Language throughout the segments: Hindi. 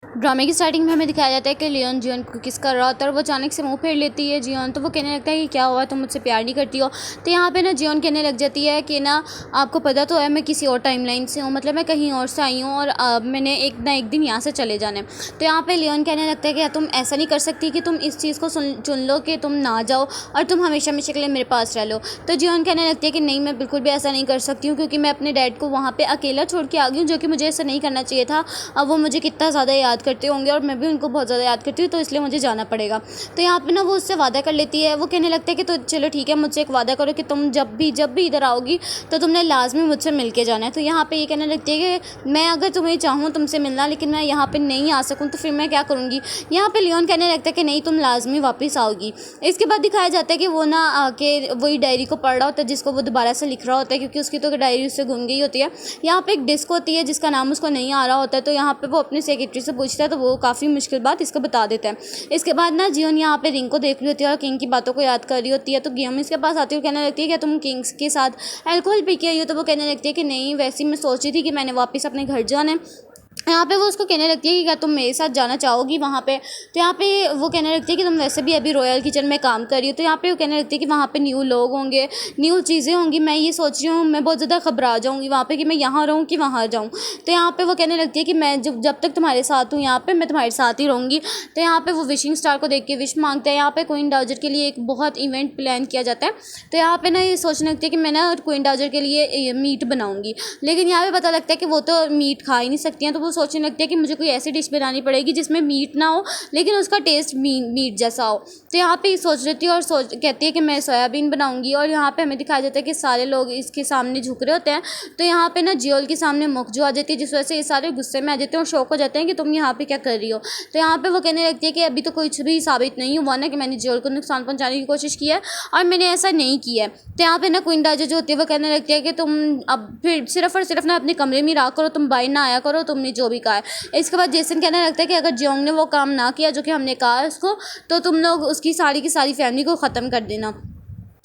ड्रामे की स्टार्टिंग में हमें दिखाया जाता है कि लियोन जियोन को किस कर रहा होता है और वो अचानक से मुंह फेर लेती है जियोन। तो वो कहने लगता है कि क्या हुआ, तुम मुझसे प्यार नहीं करती हो। तो यहाँ पे ना जियोन कहने लग जाती है कि ना आपको पता तो है मैं किसी और टाइमलाइन से हूँ, मतलब मैं कहीं और से आई हूँ और मैंने एक ना एक दिन यहाँ से चले जाना है। तो यहाँ पे लियोन कहने लगता है कि तुम ऐसा नहीं कर सकती कि तुम इस चीज़ को चुन लो कि तुम ना जाओ और तुम हमेशा हमेशा के लिए मेरे पास रह लो। तो जियोन कहने लगती है कि नहीं, मैं बिल्कुल भी ऐसा नहीं कर सकती हूँ, क्योंकि मैं अपने डैड को वहाँ पर अकेला छोड़ के आ गई हूँ, जो कि मुझे ऐसा नहीं करना चाहिए था। अब वो मुझे कितना ज़्यादा याद करते होंगे और मैं भी उनको बहुत ज़्यादा याद करती हूँ, तो इसलिए मुझे जाना पड़ेगा। तो यहाँ पे ना वो उससे वादा कर लेती है। वो कहने लगता है कि तो चलो ठीक है, मुझसे एक वादा करो कि तुम जब भी इधर आओगी तो तुमने लाजमी मुझसे मिल के जाना है। तो यहाँ पे ये कहने लगती है कि मैं अगर तुम्हें चाहूँ तुमसे मिलना, लेकिन मैं यहाँ पे नहीं आ सकूँ तो फिर मैं क्या करूँगी। यहाँ पे लियोन कहने लगता है कि नहीं, तुम लाजमी वापस आओगी। इसके बाद दिखाया जाता है कि वो ना आके वही डायरी को पढ़ रहा होता है जिसको वो दोबारा से लिख रहा होता है, क्योंकि उसकी तो डायरी उससे गुम गई होती है। यहाँ पे एक डिस्क होती है जिसका नाम उसको नहीं आ रहा होता है। तो यहाँ पे वो अपनी सेक्रेटरी से पूछता है, तो वो काफ़ी मुश्किल बात इसको बता देता है। इसके बाद ना जियोन यहाँ पे रिंग को देख रही होती है और किंग की बातों को याद कर रही होती है। तो गियोम इसके पास आती है और कहने लगती है कि तुम किंग्स के साथ अल्कोहल पी के आई हो। तो वो कहने लगती है कि नहीं, वैसे ही मैं सोच रही थी कि मैंने वापस अपने घर जाना है। यहाँ पे वो उसको कहने लगती है कि क्या तुम मेरे साथ जाना चाहोगी वहाँ पे। तो यहाँ पे वो कहने लगती है कि तुम वैसे भी अभी रॉयल किचन में काम कर रही हो। तो यहाँ पे वो कहने लगती है कि वहाँ पे न्यू लोग होंगे, न्यू चीज़ें होंगी, मैं ये सोच रही हूँ मैं बहुत ज़्यादा घबरा जाऊँगी वहाँ पे कि मैं यहाँ रहूँ कि वहाँ जाऊँ। तो यहाँ पे वो कहने लगती है कि मैं जब तक तुम्हारे साथ हूँ यहाँ पे, मैं तुम्हारे साथ ही रहूँगी। तो यहाँ पे वो विशिंग स्टार को देख के विश मांगते हैं। यहाँ पे क्वीन डाउजर के लिए एक बहुत इवेंट प्लान किया जाता है। तो यहाँ पे ना ये सोचने लगती है कि मैं ना क्वीन डाउजर के लिए मीट बनाऊँगी, लेकिन यहाँ पे पता लगता है कि वो तो मीट खा ही नहीं सकती हैं। तो वो सोचने लगती है कि मुझे कोई ऐसी डिश बनानी पड़ेगी जिसमें मीट ना हो लेकिन उसका टेस्ट मीट जैसा हो। तो यहाँ पे सोच लेती है और कहती है कि मैं सोयाबीन बनाऊंगी। और यहाँ पे हमें दिखाया जाता है कि सारे लोग इसके सामने झुक रहे होते हैं। तो यहाँ पे ना जियोल के सामने मोकजो आ जाती है, जिस वजह से ये सारे गुस्से में आ जाते हैं और शौक हो जाते हैं कि तुम यहाँ पे क्या कर रही हो। तो यहाँ पे वो कहने लगती है कि अभी तो कुछ भी साबित नहीं हुआ ना कि मैंने जियोल को नुकसान पहुँचाने की कोशिश की है और मैंने ऐसा नहीं किया है। तो यहाँ पे ना क्वीन डाउजर जो होती है वो कहने लगती है कि तुम अब फिर सिर्फ और सिर्फ ना अपने कमरे में रहा करो, तुम बाहर ना आया करो, तुमने जो भी कहा है। इसके बाद जेसन कहने लगता है कि अगर जियोंग ने वो काम ना किया जो कि हमने कहा है उसको, तो तुम लोग उसकी सारी की सारी फैमिली को ख़त्म कर देना।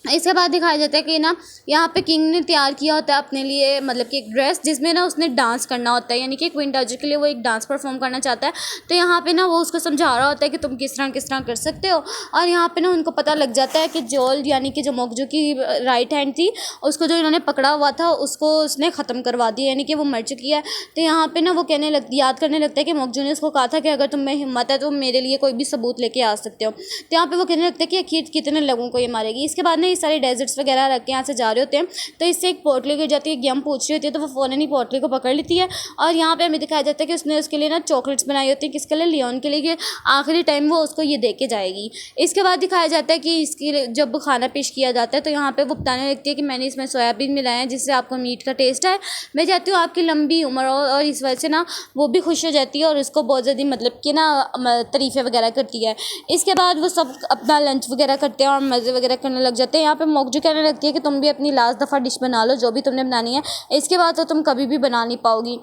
इसके बाद दिखाया जाता है कि ना यहाँ पे किंग ने तैयार किया होता है अपने लिए, मतलब कि एक ड्रेस जिसमें ना उसने डांस करना होता है, यानी कि क्वीन डाउजर के लिए वो एक डांस परफॉर्म करना चाहता है। तो यहाँ पे ना वो उसको समझा रहा होता है कि तुम किस तरह कर सकते हो। और यहाँ पे ना उनको पता लग जाता है कि जोल यानी कि जो मोकजो की राइट हैंड थी, उसको जो इन्होंने पकड़ा हुआ था उसको उसने ख़त्म करवा दिया, यानी कि वो मर चुकी है। तो यहाँ पर ना वो याद करने लगता है कि मोकजो ने उसको कहा था कि अगर तुम्हें हिम्मत है तो मेरे लिए कोई भी सबूत लेके आ सकते हो। तो यहाँ पर वो कहने लगता है कि आखिर कितने लोगों को ये मारेगी। इसके बाद ना ये सारे डेजर्ट्स वगैरह रख के यहाँ से जा रहे होते हैं। तो इससे एक पोटली गिर जाती है, गियम पूछ रही होती है, तो वो फ़ौरन ही पोटली को पकड़ लेती है। और यहाँ पे हमें दिखाया जाता है कि उसने उसके लिए ना चॉकलेट्स बनाई होती है, किसके लिए, लियोन के लिए, कि आखिरी टाइम वो उसको ये दे के जाएगी। इसके बाद दिखाया जाता है कि इसके जब खाना पेश किया जाता है तो यहाँ पर वो बताने लगती है कि मैंने इसमें सोयाबीन मिलाया है जिससे आपको मीट का टेस्ट है, मैं चाहती हूँ आपकी लंबी उम्र हो। और इस वजह से ना वो भी खुश हो जाती है और उसको बहुत ज़्यादा मतलब कि ना तारीफ़ें वगैरह करती है। इसके बाद वो सब अपना लंच वगैरह करते हैं और मज़े वगैरह करने लग जाते हैं। यहाँ पे मोकजो कहने लगती है कि तुम भी अपनी लास्ट दफ़ा डिश बना लो जो भी तुमने बनानी है, इसके बाद तो तुम कभी भी बना नहीं पाओगी।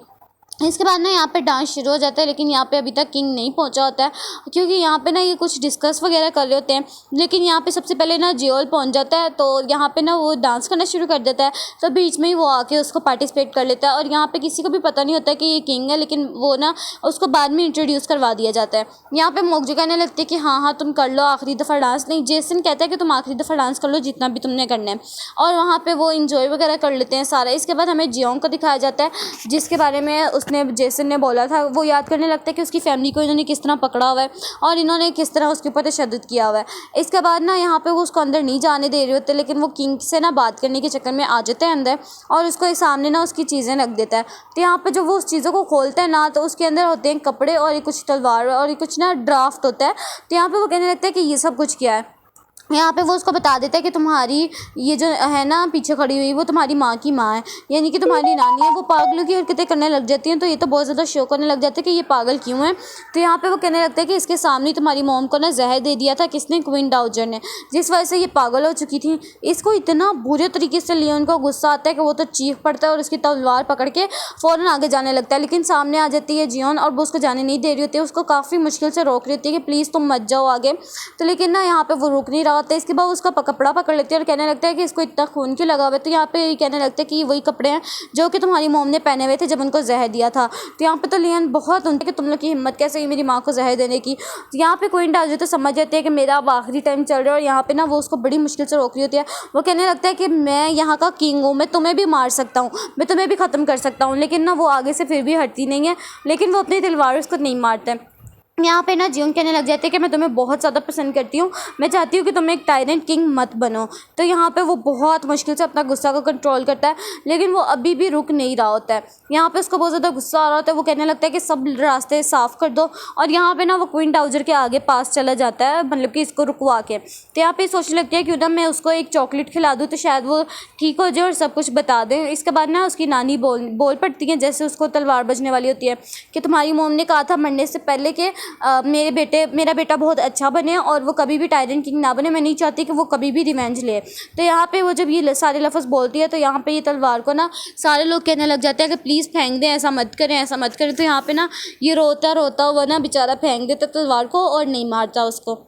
इसके बाद ना यहाँ पे डांस शुरू हो जाता है, लेकिन यहाँ पे अभी तक किंग नहीं पहुँचा होता है, क्योंकि यहाँ पे ना ये कुछ डिस्कस वगैरह कर रहे होते हैं। लेकिन यहाँ पे सबसे पहले ना जियोल पहुँच जाता है, तो यहाँ पे ना वो डांस करना शुरू कर देता है। तो बीच में ही वो आके उसको पार्टिसिपेट कर लेता है और यहाँ पे किसी को भी पता नहीं होता कि ये किंग है, लेकिन वो ना उसको बाद में इंट्रोड्यूस करवा दिया जाता है। यहाँ पे मोकजो कहने लगती है कि हाँ तुम कर लो आखिरी दफ़ा डांस। नहीं, जेसन कहता है कि तुम आखिरी दफ़ा डांस कर लो जितना भी तुमने करना है, और वहाँ पर वो इंजॉय वगैरह कर लेते हैं सारा। इसके बाद हमें जियोंग को दिखाया जाता है, जिसके बारे में उसने जेसन ने बोला था। वो याद करने लगता है कि उसकी फैमिली को इन्होंने किस तरह पकड़ा हुआ है और इन्होंने किस तरह उसके ऊपर तशद्दुद किया हुआ है। इसके बाद ना यहाँ पे वो उसको अंदर नहीं जाने दे रहे होते, लेकिन वो किंग से ना बात करने के चक्कर में आ जाते हैं अंदर और उसको एक सामने ना उसकी चीज़ें रख देता है। तो यहाँ पे जब वो उस चीज़ों को खोलता है ना, तो उसके अंदर होते हैं कपड़े और कुछ तलवार और कुछ ना ड्राफ्ट होता है। तो यहाँ पर वो कहने लगता है कि ये सब कुछ क्या है। यहाँ पे वो उसको बता देता है कि तुम्हारी ये जो है ना पीछे खड़ी हुई, वो तुम्हारी माँ की माँ है, यानी कि तुम्हारी नानी है। वो पागलों की हरकतें करने लग जाती हैं, तो ये तो बहुत ज़्यादा शौक करने लग जाते हैं कि ये पागल क्यों है। तो यहाँ पे वो कहने लगता है कि इसके सामने तुम्हारी मॉम को ना जहर दे दिया था, किसने, क्वीन डाउजर ने, जिस वजह से ये पागल हो चुकी थी। इसको इतना बुरे तरीके से लियोन को गुस्सा आता है कि वो तो चीख पड़ता है और उसकी तलवार पकड़ के फ़ौरन आगे जाने लगता है। लेकिन सामने आ जाती है जियोन और वो उसको जाने नहीं दे रही होती है, उसको काफ़ी मुश्किल से रोक रही होती है कि प्लीज़ तुम मत जाओ आगे। तो लेकिन ना यहाँ पर वो रुक नहीं रहा आता है। इसके बाद उसका कपड़ा पकड़ लेती है और कहने लगता है कि इसको इतना खून क्यों लगा हुआ है। तो यहाँ पे कहने लगता है कि वही कपड़े हैं जो कि तुम्हारी मॉम ने पहने हुए थे जब उनको जहर दिया था। तो यहाँ पे तो लियोन बहुत उनके कि तुम लोग की हिम्मत कैसे हुई मेरी माँ को जहर देने की। तो यहाँ पे क्वीन डार्जो तो समझ जाती है कि मेरा अब आखिरी टाइम चल रहा है और यहाँ पे ना वो उसको बड़ी मुश्किल से रोक रही होती है। वो कहने लगता है कि मैं यहाँ का किंग हूँ, मैं तुम्हें भी मार सकता हूँ, मैं तुम्हें भी ख़त्म कर सकता हूँ। लेकिन ना वो आगे से फिर भी हटती नहीं है, लेकिन वो अपनी तलवार उसको नहीं मारता है। यहाँ पे ना जियोन कहने लग जाते हैं कि मैं तुम्हें बहुत ज़्यादा पसंद करती हूँ, मैं चाहती हूँ कि तुम एक टायरेंट किंग मत बनो। तो यहाँ पे वो बहुत मुश्किल से अपना गुस्सा को कंट्रोल करता है, लेकिन वो अभी भी रुक नहीं रहा होता है। यहाँ पे उसको बहुत ज़्यादा गुस्सा आ रहा होता है। वो कहने लगता है कि सब रास्ते साफ़ कर दो, और यहाँ पे ना वो क्वीन डाउजर के आगे पास चला जाता है, मतलब कि इसको रुकवा के। तो यहाँ पे सोचने लगती है क्यों ना मैं उसको एक चॉकलेट खिला दूँ तो शायद वो ठीक हो जाए और सब कुछ बता दें। इसके बाद ना उसकी नानी बोल पड़ती है, जैसे उसको तलवार बजने वाली होती है, कि तुम्हारी मोम ने कहा था मरने से पहले कि मेरा बेटा बहुत अच्छा बने और वो कभी भी टायरेंट किंग ना बने, मैं नहीं चाहती कि वो कभी भी रिवेंज ले। तो यहाँ पे वो जब ये सारे लफ्ज़ बोलती है तो यहाँ पे ये तलवार को ना सारे लोग कहने लग जाते हैं कि प्लीज़ फेंक दें, ऐसा मत करें, ऐसा मत करें। तो यहाँ पे ना ये रोता रोता हुआ ना बेचारा फेंक देता तलवार को और नहीं मारता उसको।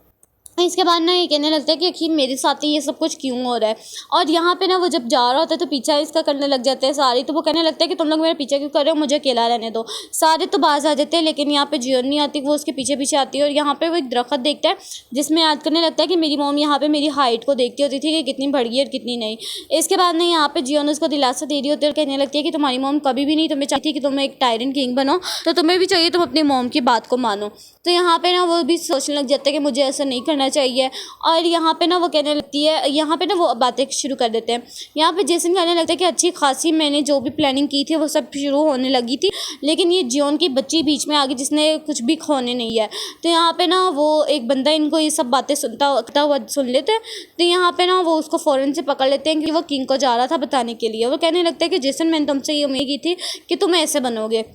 इसके बाद ना ये कहने लगता है कि आखिर मेरे साथ ही ये सब कुछ क्यों हो रहा है। और यहाँ पे ना वो जब जा रहा होता है तो पीछा इसका करने लग जाते हैं सारे। तो वो कहने लगता है कि तुम लोग मेरा पीछा क्यों कर रहे हो, मुझे अकेला रहने दो। सारे तो बाज आ जाते हैं, लेकिन यहाँ पे जियोन नहीं आती, वो उसके पीछे पीछे आती है। और यहाँ पे वो एक दरख्त देखता है जिसमें याद करने लगता है कि मेरी मॉम यहाँ पे मेरी हाइट को देखती होती थी कि कितनी बढ़ गई और कितनी नहीं। इसके बाद ना यहाँ पे जियोन उसको दिलासा दे रही होती है और कहने लगती है कि तुम्हारी मॉम कभी भी नहीं तुम्हें चाहती कि तुम एक टायरेंट किंग बनो, तो तुम्हें भी चाहिए तुम अपनी मॉम की बात को मानो। तो यहाँ पे ना वो भी सोचने लग जाता है कि मुझे ऐसा नहीं करना चाहिए। और यहाँ पे ना वो कहने लगती है, यहाँ पे ना वो बातें शुरू कर देते हैं। यहाँ पे जेसन कहने लगता है कि अच्छी खासी मैंने जो भी प्लानिंग की थी वो सब शुरू होने लगी थी, लेकिन ये जियोन की बच्ची बीच में आ गई जिसने कुछ भी खोने नहीं है। तो यहाँ पे ना वो एक बंदा इनको ये सब बातें सुनता हुआ सुन लेते हैं। तो यहाँ पे ना वो उसको फ़ौरन से पकड़ लेते हैं कि वो किंग को जा रहा था बताने के लिए। वो कहने लगता है कि जेसन मैंने तुमसे ये उम्मीद की थी कि तुम ऐसे बनोगे।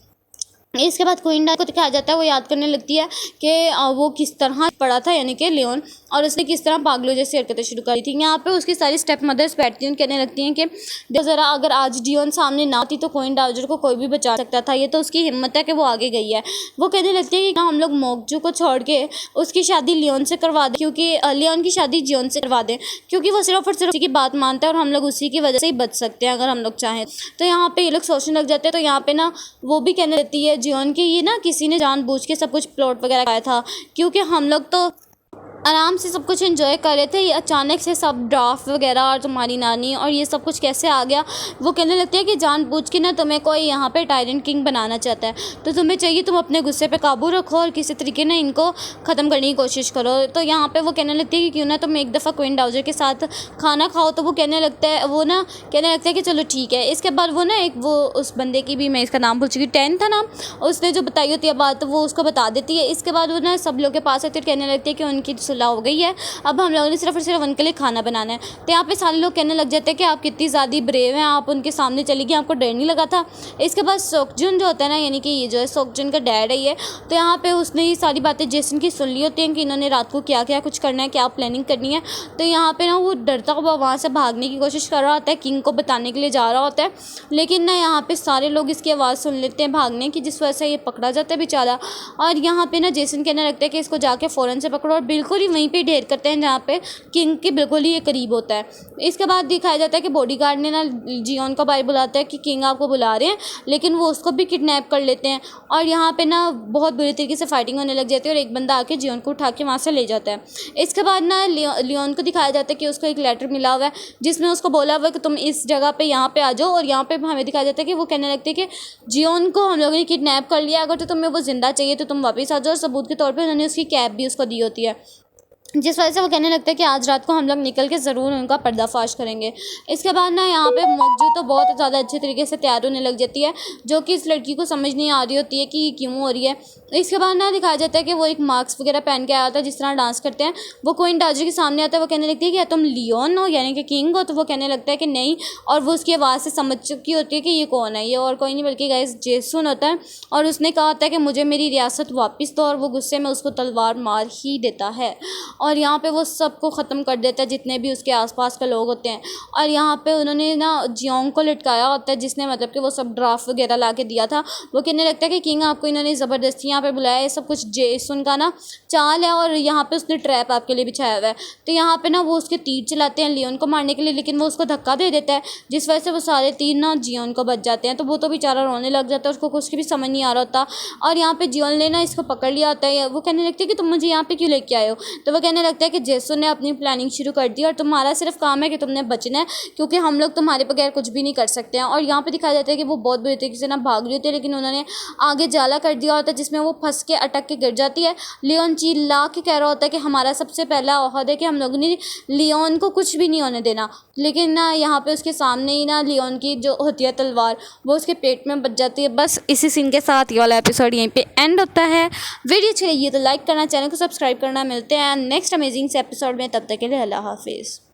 इसके बाद क्वीन डार्जो को दिखाया जाता है, वो याद करने लगती है कि वो किस तरह पड़ा था, यानी कि लियोन, और उसने किस तरह पागलों जैसी हरकतें शुरू करी थी। यहाँ पे उसकी सारी स्टेप मदर्स बैठती हैं, कहने लगती हैं कि देखो ज़रा, अगर आज जियोन सामने ना थी तो क्वीन डार्जो को कोई भी बचा सकता था, ये तो उसकी हिम्मत है कि वो आगे गई है। वो कहने लगती है कि हम लोग मोकजू को छोड़ के उसकी शादी लियोन से करवा दें, क्योंकि लियोन की शादी जियोन से करवा दें, क्योंकि वो सिर्फ और सिर्फ उसी की बात मानता है और हम लोग उसी की वजह से ही बच सकते हैं अगर हम लोग चाहें। तो यहाँ पे ये लोग सोचने लग जाते हैं। तो यहाँ पे ना वो भी कहने लगती है जियोन की ये ना किसी ने जानबूझ के सब कुछ प्लॉट वगैरह कराया था, क्योंकि हम लोग तो आराम से सब कुछ एंजॉय कर रहे थे, ये अचानक से सब ड्राफ्ट वगैरह और तुम्हारी नानी और ये सब कुछ कैसे आ गया। वो कहने लगती है कि जानबूझ के ना तुम्हें कोई यहाँ पे टायरेंट किंग बनाना चाहता है, तो तुम्हें चाहिए तुम अपने गुस्से पे काबू रखो और किसी तरीके ना इनको ख़त्म करने की कोशिश करो। तो यहाँ पे वो कहने लगती है कि क्यों ना तुम एक दफ़ा क्वीन डाउजर के साथ खाना खाओ। तो वो कहने लगता है, वो ना कहने लगता है कि चलो ठीक है। इसके बाद वो ना एक वो उस बंदे की भी, मैं इसका नाम भूल चुकी, 10 था नाम, उसने जो बताई होती है बात वो उसको बता देती है। इसके बाद वो ना सब लोग के पास आती है, कहने लगती है कि उनकी सुलह हो गई है, अब हम लोगों ने सिर्फ और सिर्फ उनके लिए खाना बनाना है। तो यहाँ पे सारे लोग कहने लग जाते हैं कि आप कितनी ज़्यादा ब्रेव हैं, आप उनके सामने चली गई, आपको डर नहीं लगा था। इसके बाद सोकजुन जो होता है ना, यानी कि ये जो है सोकजुन का डैड है ये, तो यहाँ पे उसने ये सारी बातें जेसन की सुन ली होती हैं कि इन्होंने रात को क्या क्या कुछ करना है, क्या प्लानिंग करनी है। तो यहाँ पे ना वो डरता हुआ वहाँ से भागने की कोशिश कर रहा होता है, किंग को बताने के लिए जा रहा होता है, लेकिन ना यहाँ पे सारे लोग इसकी आवाज़ सुन लेते हैं भागने की, जिस वजह से ये पकड़ा जाता है बेचारा। और यहाँ पे ना जेसन कहने लगता है कि इसको जाके फ़ौरन से पकड़ो, और बिल्कुल ही वहीं पर ढेर करते हैं जहाँ पे किंग के बिल्कुल ही ये करीब होता है। इसके बाद दिखाया जाता है कि बॉडीगार्ड ने ना जियोन को बाहर बुलाता है कि किंग आपको बुला रहे हैं, लेकिन वो उसको भी किडनैप कर लेते हैं। और यहाँ पे ना बहुत बुरी तरीके से फाइटिंग होने लग जाती है और एक बंदा आके जियोन को उठा के वहाँ से ले जाता है। इसके बाद ना लियोन को दिखाया जाता है कि उसको एक लेटर मिला हुआ है जिसमें उसको बोला हुआ है कि तुम इस जगह पे यहाँ पे आ जाओ। और यहाँ पे हमें दिखाया जाता है कि वो कहने लगते हैं कि जियोन को हम लोगों ने किडनैप कर लिया, अगर तो तुम्हें वो जिंदा चाहिए तो तुम वापस आ जाओ। और सबूत के तौर पर उन्होंने उसकी कैब भी उसको दी होती है, जिस वजह से वो कहने लगता है कि आज रात को हम लोग निकल के ज़रूर उनका पर्दाफाश करेंगे। इसके बाद ना यहाँ पे मोकजू तो बहुत ज़्यादा अच्छे तरीके से तैयार होने लग जाती है, जो कि इस लड़की को समझ नहीं आ रही होती है कि ये क्यों हो रही है। इसके बाद ना दिखाया जाता है कि वो एक मास्क वगैरह पहन के आया था, जिस तरह डांस करते हैं। वो क्वीन डार्जो के सामने आता है, वो कहने लगती है कि तुम लियोन हो, यानी कि किंग हो। तो वो कहने लगता है कि नहीं, और वो उसकी आवाज़ से समझ चुकी होती है कि ये कौन है, ये और कोई नहीं बल्कि गाइस जेसन होता है। और उसने कहा होता है कि मुझे मेरी रियासत वापस दो, और वो गुस्से में उसको तलवार मार ही देता है। और यहाँ पे वो सबको ख़त्म कर देता है जितने भी उसके आसपास के लोग होते हैं। और यहाँ पे उन्होंने ना जियोंग को लटकाया होता है, जिसने मतलब कि वो सब ड्राफ्ट वगैरह ला के दिया था। वो कहने लगता है कि किंग आपको इन्होंने ज़बरदस्ती यहाँ पे बुलाया, ये सब कुछ जेसन का ना चाल है और यहाँ पे उसने ट्रैप आपके लिए बिछाया हुआ है। तो यहाँ पे ना वो उसके तीर चलाते हैं लियोन को मारने के लिए, लेकिन वो उसको धक्का दे देता है, जिस वजह से वो सारे तीर ना जियोन को बच जाते हैं। तो वो तो बेचारा रोने लग जाता है, उसको कुछ भी समझ नहीं आ रहा होता। और यहाँ पे जियोन ने ना इसको पकड़ लिया होता है। वो कहने लगती है कि तुम मुझे यहाँ पे क्यों लेके आए हो। तो वो कहने लगता है कि जेसन ने अपनी प्लानिंग शुरू कर दी और तुम्हारा सिर्फ काम है कि तुमने बचना है, क्योंकि हम लोग तुम्हारे बगैर कुछ भी नहीं कर सकते हैं। और यहाँ पे दिखाया जाता है कि वो बहुत बुरी तरीके से ना भाग रही होती है, लेकिन उन्होंने आगे जाला कर दिया होता है जिसमें वो फंस के अटक के गिर जाती है। लियोन चिल्ला के कह रहा होता है कि हमारा सबसे पहला ओहद है कि हम लोगों ने लियोन को कुछ भी नहीं होने देना, लेकिन ना यहाँ पे उसके सामने ही ना लियोन की जो होती है तलवार वो उसके पेट में बच जाती है। बस इसी सीन के साथ ये वाला एपिसोड यहीं पे एंड होता है। वीडियो अच्छी लगी तो लाइक करना, चैनल को सब्सक्राइब करना। मिलते हैं नेक्स्ट अमेजिंग से एपिसोड में, तब तक के लिए अल्लाह हाफिज़।